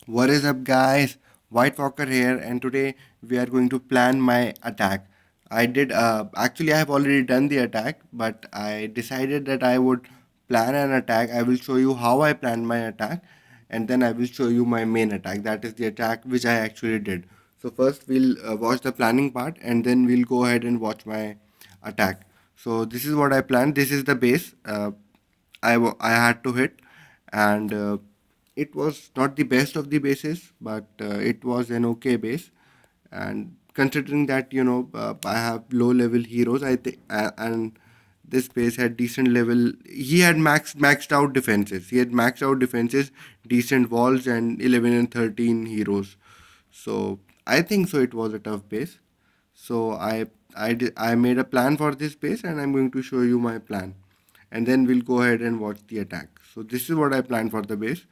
What is up, guys? White Walker here, and today we are going to plan my attack. I have already done the attack, but I decided that I would plan an attack. I will show you how I planned my attack, and then I will show you my main attack. That is the attack which I actually did. So, first, we'll watch the planning part, and then we'll go ahead and watch my attack. So, this is what I planned. This is the base. I had to hit, and it was not the best of the bases, but it was an okay base. And considering that I have low level heroes, I think, and this base had decent level. He had maxed out defenses. He had maxed out defenses, decent walls, and 11 and 13 heroes. So I think so. It was a tough base. So I made a plan for this base, and I'm going to show you my plan, and then we'll go ahead and watch the attack. So this is what I planned for the base.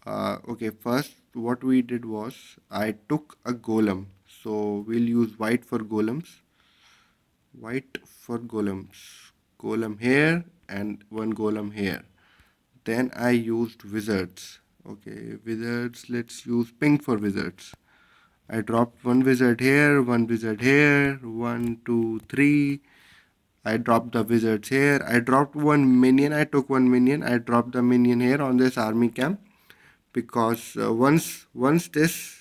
Okay, first what we did was I took a golem. So we'll use white for golems. White for golems. Golem here and one golem here. Then I used wizards. Okay, wizards. Let's use pink for wizards. I dropped one wizard here, one wizard here, one, two, three. I dropped the wizards here. I dropped one minion. I took one minion. I dropped the minion here on this army camp because once this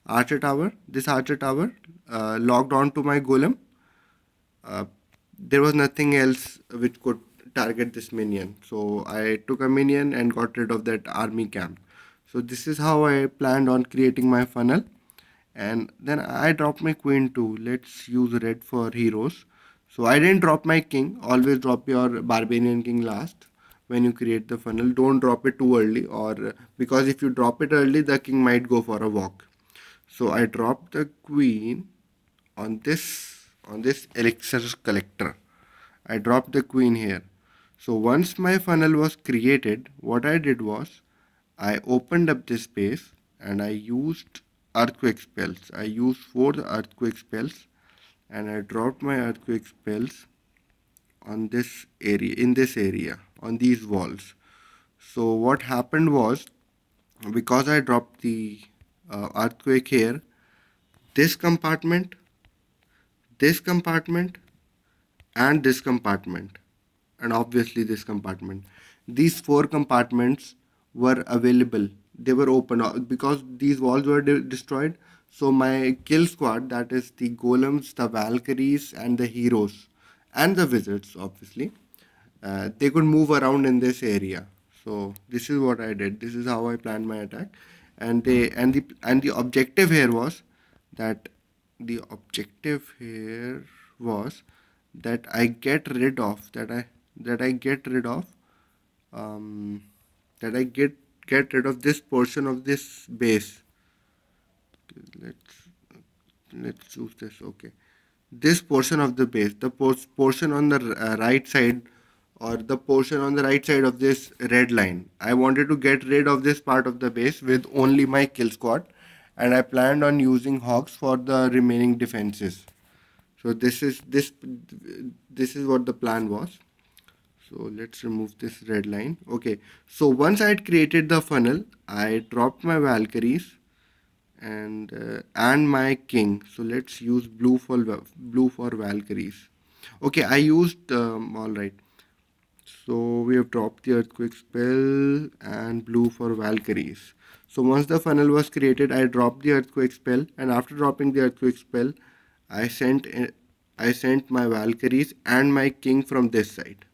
archer tower logged on to my golem, uh, there was nothing else which could target this minion. So I took a minion and got rid of that army camp. So this is how I planned on creating my funnel. And then I dropped my queen too. Let's use red for heroes. So I didn't drop my king. Always drop your barbarian king last when you create the funnel. Don't drop it too early, or because if you drop it early, the king might go for a walk. So I dropped the queen on this elixir collector. I dropped the queen here. So once my funnel was created, what I did was I opened up this space and I used earthquake spells. I used 4 earthquake spells, and I dropped my earthquake spells on this area, in this area, on these walls. So what happened was, because I dropped the earthquake here, this compartment, this compartment, and this compartment, and obviously this compartment. These 4 compartments were available. They were open because these walls were destroyed. So my kill squad, that is the golems, the valkyries, and the heroes, and the wizards, obviously, they could move around in this area. So this is what I did. This is how I planned my attack, and the objective here was that the objective here was that I get rid of that I get rid of um, that I get rid of this portion of this base. Let's let's choose this. Okay, this portion of the base, the portion on the right side, or the portion on the right side of this red line. I wanted to get rid of this part of the base with only my kill squad, and I planned on using hogs for the remaining defenses. So this is what the plan was. So let's remove this red line. Okay, so once I had created the funnel, I dropped my Valkyries and my king. So let's use blue for Valkyries. Okay, I used all right. So we have dropped the earthquake spell and blue for Valkyries. So once the funnel was created, I dropped the earthquake spell, and after dropping the earthquake spell, I sent I sent my Valkyries and my king from this side.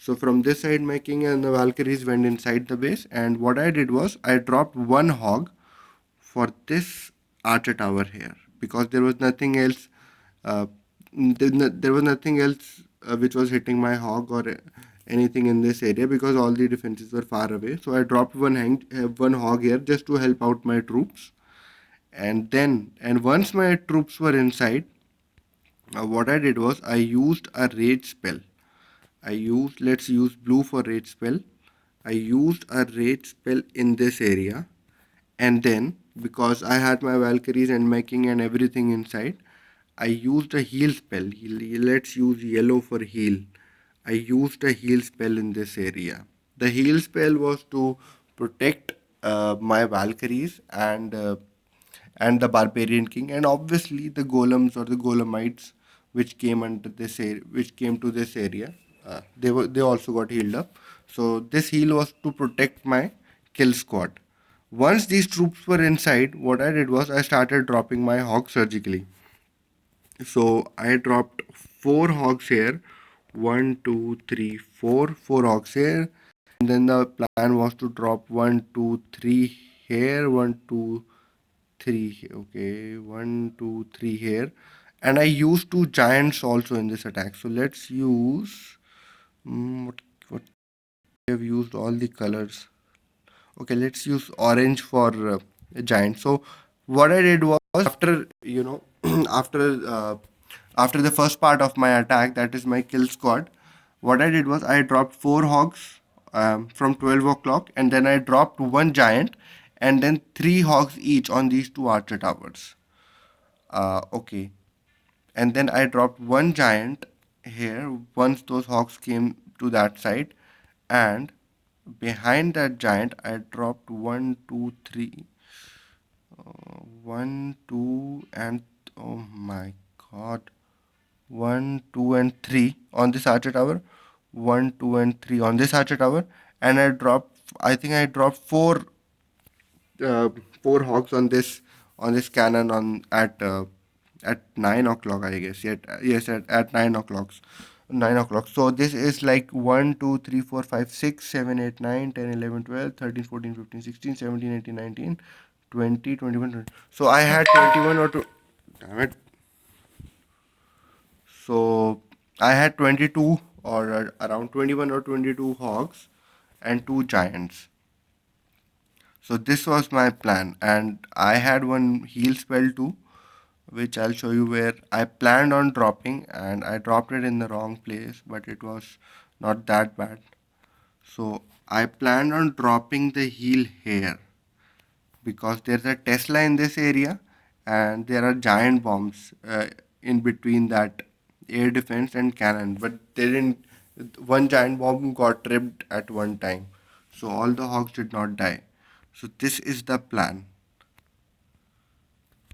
So from this side, my king and the Valkyries went inside the base, and what I did was I dropped one hog for this archer tower here, because there was nothing else. There was nothing else which was hitting my hog or anything in this area, because all the defenses were far away. So I dropped one hog here just to help out my troops, and once my troops were inside, what I did was I used a rage spell. Let's use blue for rage spell. I used a rage spell in this area, and then because I had my Valkyries and my king and everything inside, I used a heal spell. Let's use yellow for heal. I used a heal spell in this area. The heal spell was to protect my Valkyries and the Barbarian King, and obviously the golems or the golemites which came under this area, which came to this area. They also got healed up. So this heal was to protect my kill squad. Once these troops were inside, what I did was I started dropping my hog surgically. So I dropped four hogs here. One, two, three, four. Four hogs here. And then the plan was to drop one, two, three here. One, two, three. Okay. One, two, three here. And I used two giants also in this attack. So let's use what we have used all the colors. Okay, let's use orange for giant. So what I did was after after after the first part of my attack, that is my kill squad. What I did was I dropped four hogs from 12 o'clock, and then I dropped one giant, and then three hogs each on these two archer towers. Okay, and then I dropped one giant here once those hogs came to that side, and behind that giant I dropped one, two, three, one, two, and oh my god, one, two, and three on this archer tower, one, two, and three on this archer tower, and I think I dropped uh, four hogs on this cannon on at 9 o'clock, I guess. Yet yes, at 9 o'clock. 9 o'clock. So this is like 1, 2, 3, 4, 5, 6, 7, 8, 9, 10, 11, 12, 13, 14, 15, 16, 17, 18, 19, 20, 21, 20. So I had 21 or 2. Damn it. So I had 22 or around 21 or 22 hogs and two giants. So this was my plan, and I had one heal spell too, which I'll show you, where I planned on dropping and I dropped it in the wrong place, but it was not that bad. So I planned on dropping the heal here because there's a Tesla in this area and there are giant bombs in between that air defense and cannon, but they didn't. One giant bomb got tripped at one time, so all the hogs did not die. So this is the plan.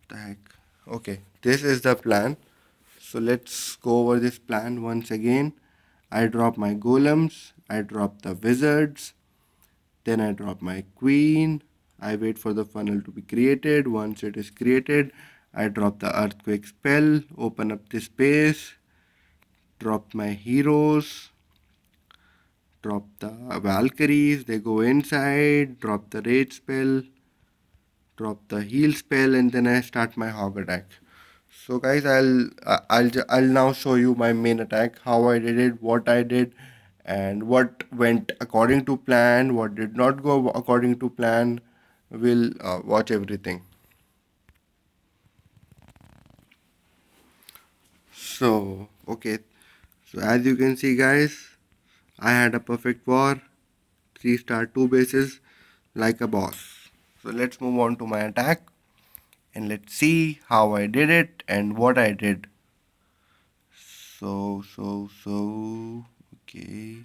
The heck? Okay, this is the plan. So let's go over this plan once again. I drop my golems, I drop the wizards, then I drop my queen. I wait for the funnel to be created. Once it is created, I drop the earthquake spell, open up this base, drop my heroes, drop the Valkyries, they go inside, drop the rage spell, drop the heal spell, and then I start my hog attack. So guys, I'll now show you my main attack, how I did it, what I did, and what went according to plan, what did not go according to plan. We'll watch everything. So okay, so as you can see, guys, I had a perfect war, 3-star 2 bases, like a boss. So let's move on to my attack and let's see how I did it and what I did. So, okay.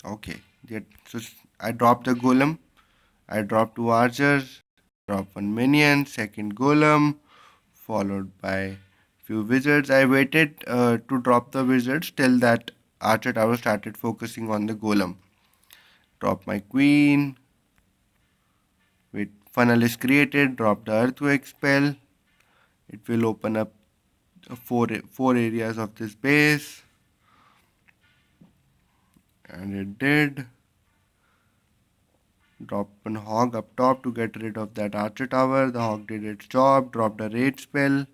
Okay, so I dropped the golem, I dropped two archers, dropped one minion, second golem, followed by few wizards. I waited to drop the wizards till that archer tower started focusing on the golem. Drop my queen, wait, funnel is created, drop the earthquake spell. It will open up four areas of this base, and it did. Drop one hog up top to get rid of that archer tower. The hog did its job, dropped a rage spell,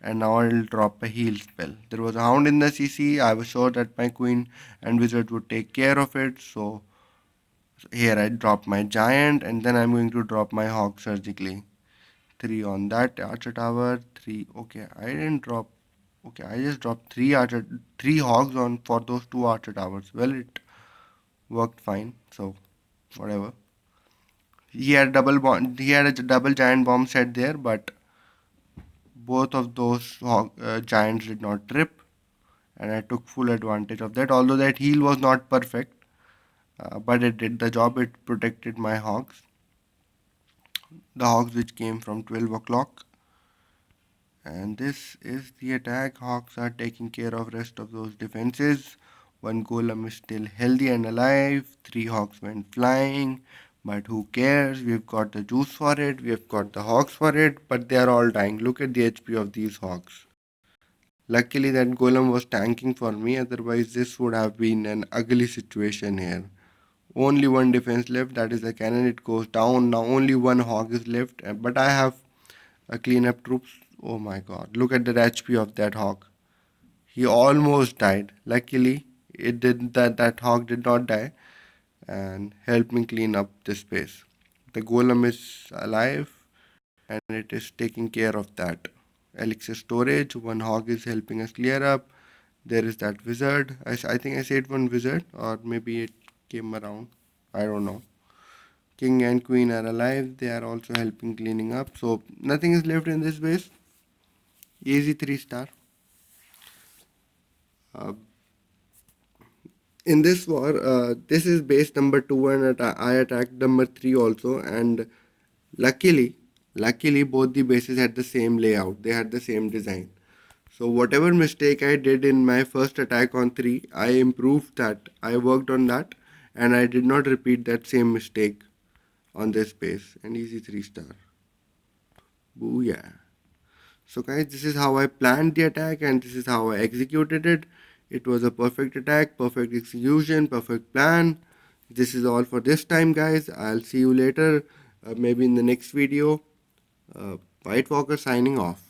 and now I'll drop a heal spell. There was a hound in the CC. I was sure that my queen and wizard would take care of it. So here I drop my giant, and then I'm going to drop my hog surgically. 3 on that archer tower. 3. Okay, I didn't drop. Okay, I just dropped three hogs on for those two archer towers. Well, it worked fine. So whatever. He had a double giant bomb set there, but both of those giants did not trip, and I took full advantage of that. Although that heal was not perfect, but it did the job. It protected my hogs, the hogs which came from 12 o'clock. And this is the attack. Hawks are taking care of rest of those defenses. One golem is still healthy and alive. Three hawks went flying. But who cares? We've got the juice for it. We've got the hawks for it. But they are all dying. Look at the HP of these hawks. Luckily that golem was tanking for me. Otherwise this would have been an ugly situation here. Only one defense left. That is the cannon. It goes down. Now only one hawk is left. But I have a cleanup troops. Oh my god. Look at the HP of that hawk. He almost died. Luckily, it did that hawk did not die and helped me clean up this space. The golem is alive and it is taking care of that. Elixir storage. One hawk is helping us clear up. There is that wizard. I think I said one wizard, or maybe it came around. I don't know. King and queen are alive. They are also helping cleaning up. So nothing is left in this base. Easy 3 star. Uh, in this war, this is base number 2 and I attacked number 3 also, and luckily both the bases had the same layout. They had the same design. So whatever mistake I did in my first attack on 3, I improved that. I worked on that and I did not repeat that same mistake on this base. An easy 3 star. Booyah. So guys, this is how I planned the attack and this is how I executed it. It was a perfect attack, perfect execution, perfect plan. This is all for this time guys. I'll see you later, maybe in the next video. White Walker signing off.